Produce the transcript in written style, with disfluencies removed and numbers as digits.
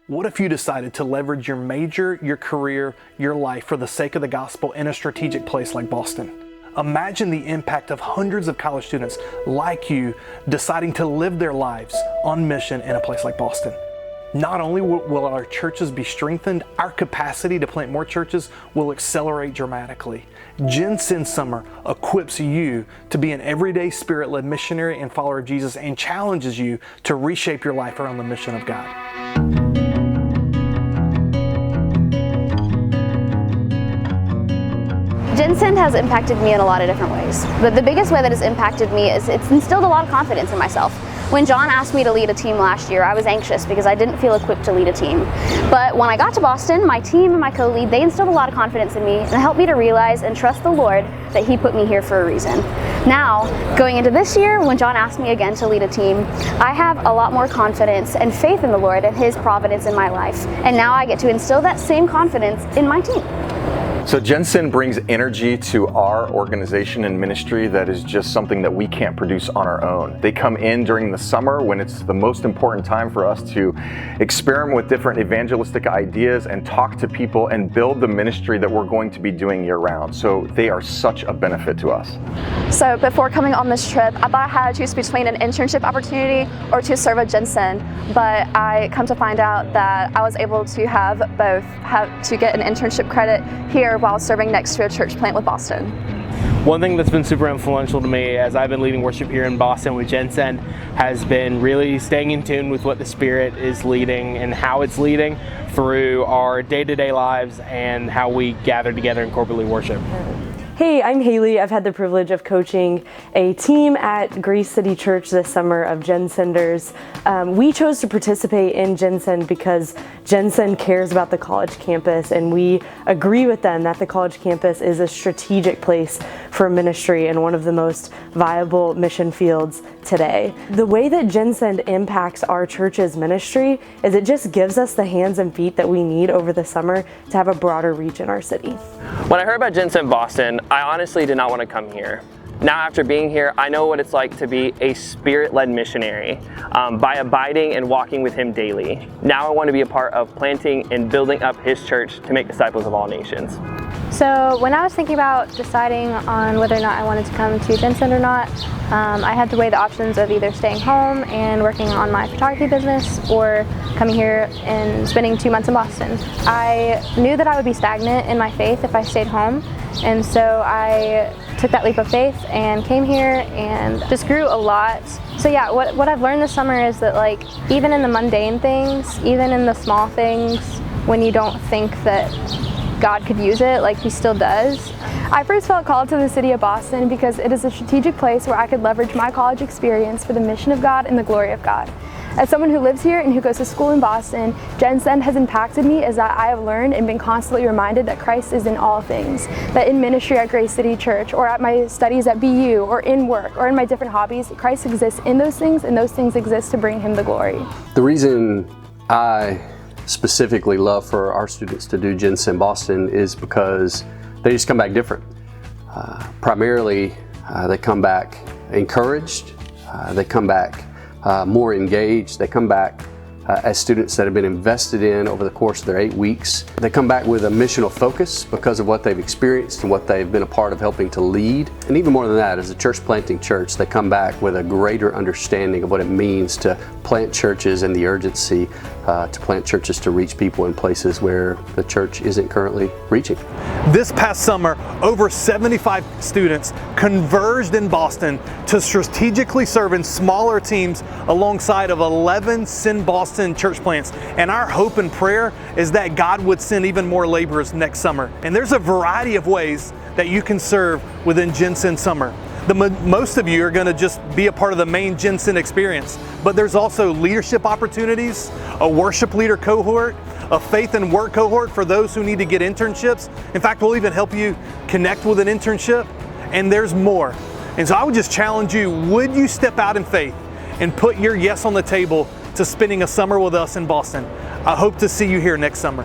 What if you decided to leverage your major, your career, your life for the sake of the gospel in a strategic place like Boston? Imagine the impact of hundreds of college students like you deciding to live their lives on mission in a place like Boston. Not only will our churches be strengthened, our capacity to plant more churches will accelerate dramatically. GenSend Summer equips you to be an everyday Spirit-led missionary and follower of Jesus and challenges you to reshape your life around the mission of God. GenSend has impacted me in a lot of different ways. But the biggest way that it's impacted me is it's instilled a lot of confidence in myself. When Jon asked me to lead a team last year, I was anxious because I didn't feel equipped to lead a team. But when I got to Boston, my team and my co-lead, they instilled a lot of confidence in me and helped me to realize and trust the Lord that He put me here for a reason. Now, going into this year, when Jon asked me again to lead a team, I have a lot more confidence and faith in the Lord and His providence in my life. And now I get to instill that same confidence in my team. So GenSend brings energy to our organization and ministry that is just something that we can't produce on our own. They come in during the summer when it's the most important time for us to experiment with different evangelistic ideas and talk to people and build the ministry that we're going to be doing year round. So they are such a benefit to us. So before coming on this trip, I thought I had to choose between an internship opportunity or to serve at GenSend, but I come to find out that I was able to have both, to get an internship credit here while serving next to a church plant with Boston. One thing that's been super influential to me as I've been leading worship here in Boston with GenSend has been really staying in tune with what the Spirit is leading and how it's leading through our day-to-day lives and how we gather together and corporately worship. Hey, I'm Haley. I've had the privilege of coaching a team at Grace City Church this summer of GenSenders. We chose to participate in GenSend because GenSend cares about the college campus, and we agree with them that the college campus is a strategic place for ministry and one of the most viable mission fields today. The way that GenSend impacts our church's ministry is it just gives us the hands and feet that we need over the summer to have a broader reach in our city. When I heard about GenSend Boston, I honestly did not want to come here. Now after being here, I know what it's like to be a Spirit-led missionary by abiding and walking with Him daily. Now I want to be a part of planting and building up His church to make disciples of all nations. So when I was thinking about deciding on whether or not I wanted to come to GenSend or not, I had to weigh the options of either staying home and working on my photography business or coming here and spending 2 months in Boston. I knew that I would be stagnant in my faith if I stayed home, and so I took that leap of faith and came here and just grew a lot. So yeah, what I've learned this summer is that like even in the mundane things, even in the small things, when you don't think that God could use it, like He still does. I first felt called to the city of Boston because it is a strategic place where I could leverage my college experience for the mission of God and the glory of God. As someone who lives here and who goes to school in Boston, GenSend has impacted me as I have learned and been constantly reminded that Christ is in all things. That in ministry at Grace City Church, or at my studies at BU, or in work, or in my different hobbies, Christ exists in those things, and those things exist to bring Him the glory. The reason I specifically love for our students to do GenSend Boston is because they just come back different. Primarily, they come back encouraged, they come back more engaged, they come back as students that have been invested in over the course of their 8 weeks. They come back with a missional focus because of what they've experienced and what they've been a part of helping to lead. And even more than that, as a church planting church, they come back with a greater understanding of what it means to plant churches and the urgency to plant churches to reach people in places where the church isn't currently reaching. This past summer, over 75 students converged in Boston to strategically serve in smaller teams alongside of 11 Send Boston church plants. And our hope and prayer is that God would send even more laborers next summer. And there's a variety of ways that you can serve within GenSend Summer. Most of you are going to just be a part of the main GenSend experience, but there's also leadership opportunities, a worship leader cohort, a faith and work cohort for those who need to get internships. In fact, we'll even help you connect with an internship, and there's more. And so I would just challenge you, would you step out in faith and put your yes on the table to spending a summer with us in Boston? I hope to see you here next summer.